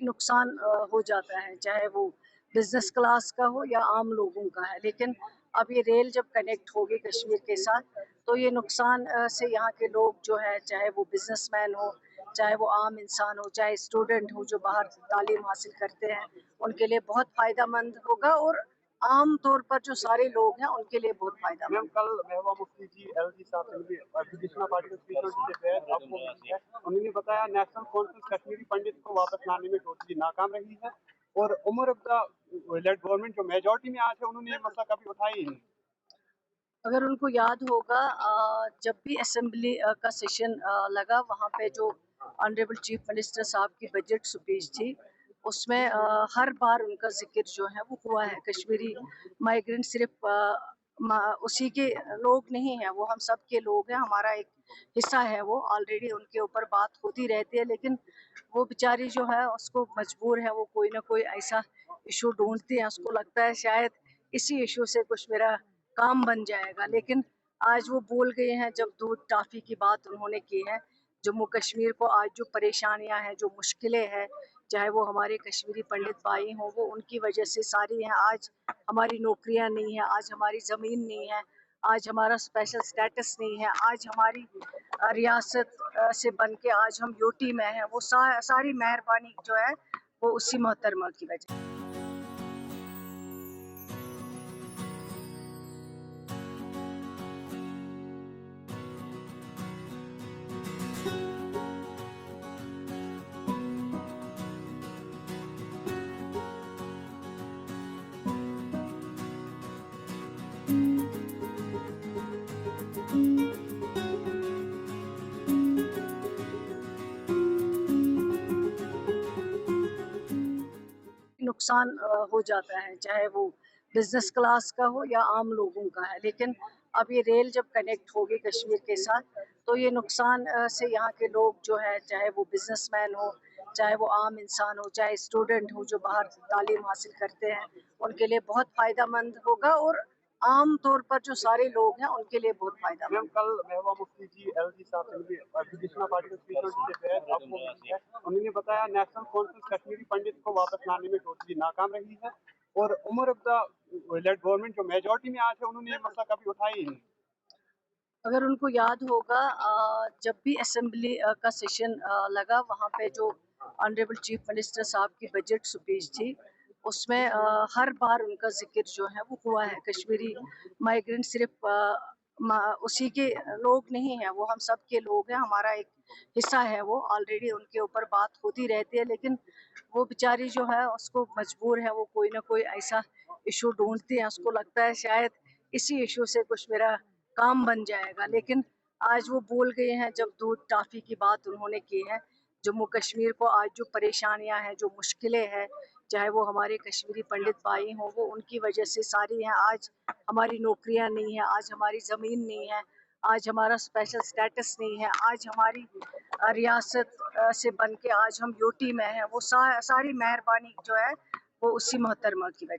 نقصان ہو جاتا ہے، چاہے وہ بزنس کلاس کا ہو یا عام لوگوں کا ہے، لیکن اب یہ ریل جب کنیکٹ ہوگی کشمیر کے ساتھ تو یہ نقصان سے یہاں کے لوگ جو ہے، چاہے وہ بزنس مین ہو، چاہے وہ عام انسان ہو، چاہے اسٹوڈنٹ ہو جو باہر تعلیم حاصل کرتے ہیں، ان کے لیے بہت فائدہ مند ہوگا، اور عام طور پر جو سارے لوگ ہیں ان کے لیے بہت فائدہ مند۔ میم کل Mehbooba Mufti G L G صاحب سے ملی ایجوکیشن پارٹی کے آپ کو انہوں نے بتایا نیشنل کانفرنس کشمیری پنڈت کو واپس لانے میں ٹوٹلی ناکام رہی ہے، اور عمر عبدہ لیڈ گورنمنٹ جو میجورٹی میں آج ہے انہوں نے یہ مسئلہ کبھی اٹھایا ہی نہیں۔ اگر ان کو یاد ہوگا جب بھی اسمبلی کا سیشن لگا، وہاں پہ جو آنریبل چیف منسٹر صاحب کی بجٹ سپیچ تھی، اس میں ہر بار ان کا ذکر جو ہے وہ ہوا ہے۔ کشمیری مائیگرنٹ صرف اسی کے لوگ نہیں ہیں، وہ ہم سب کے لوگ ہیں، ہمارا ایک حصہ ہے، وہ آلریڈی ان کے اوپر بات ہوتی رہتی ہے، لیکن وہ بیچاری جو ہے اس کو مجبور ہے، وہ کوئی نہ کوئی ایسا ایشو ڈھونڈتی ہے، اس کو لگتا ہے شاید اسی ایشو سے کچھ میرا کام بن جائے گا، لیکن آج وہ بھول گئے ہیں جب دودھ ٹافی کی بات انہوں نے کی ہے۔ جموں کشمیر کو آج جو پریشانیاں ہیں، جو مشکلیں ہیں، چاہے وہ ہمارے کشمیری پنڈت بھائی ہوں، وہ ان کی وجہ سے ساری ہیں۔ آج ہماری نوکریاں نہیں ہیں، آج ہماری زمین نہیں ہے، آج ہمارا اسپیشل سٹیٹس نہیں ہے، آج ہماری ریاست سے بن کے آج ہم یوٹی میں ہیں، وہ ساری مہربانی جو ہے وہ اسی محترمہ کی وجہ۔ نقصان ہو جاتا ہے، چاہے وہ بزنس کلاس کا ہو یا عام لوگوں کا ہے، لیکن اب یہ ریل جب کنیکٹ ہوگی کشمیر کے ساتھ تو یہ نقصان سے یہاں کے لوگ جو ہے، چاہے وہ بزنس مین ہو، چاہے وہ عام انسان ہو، چاہے اسٹوڈنٹ ہو جو باہر تعلیم حاصل کرتے ہیں، ان کے لیے بہت فائدہ مند ہوگا، اور عام طور پر جو سارے لوگ ہیں ان کے لیے بہت فائدہ مند۔ میم کل Mehbooba Mufti G L G صاحب سے ملی ایجوکیشن پارٹی کے آپ کو انہوں نے بتایا نیشنل کانفرنس کشمیری پنڈت کو واپس لانے میں ٹوٹلی ناکام رہی ہے، اور عمر عبدہ لیڈ گورنمنٹ جو میجورٹی میں آج ہے انہوں نے یہ مسئلہ کبھی اٹھایا ہی نہیں۔ اگر ان کو یاد ہوگا جب بھی اسمبلی کا سیشن لگا، وہاں پہ جو آنریبل چیف منسٹر صاحب کی بجٹ سپیچ تھی، اس میں ہر بار ان کا ذکر جو ہے وہ ہوا ہے۔ کشمیری مائیگرنٹ صرف اسی کے لوگ نہیں ہیں، وہ ہم سب کے لوگ ہیں، ہمارا ایک حصہ ہے، وہ آلریڈی ان کے اوپر بات ہوتی رہتی ہے، لیکن وہ بیچاری جو ہے اس کو مجبور ہے، وہ کوئی نہ کوئی ایسا ایشو ڈھونڈتی ہے، اس کو لگتا ہے شاید اسی ایشو سے کچھ میرا کام بن جائے گا، لیکن آج وہ بھول گئے ہیں جب دودھ ٹافی کی بات انہوں نے کی ہے۔ جموں کشمیر کو آج جو پریشانیاں ہیں، جو مشکلیں ہیں، چاہے وہ ہمارے کشمیری پنڈت بھائی ہوں، وہ ان کی وجہ سے ساری ہیں۔ آج ہماری نوکریاں نہیں ہیں، آج ہماری زمین نہیں ہے، آج ہمارا اسپیشل سٹیٹس نہیں ہے، آج ہماری ریاست سے بن کے آج ہم یوٹی میں ہیں، وہ ساری مہربانی جو ہے وہ اسی محترمہ کی وجہ۔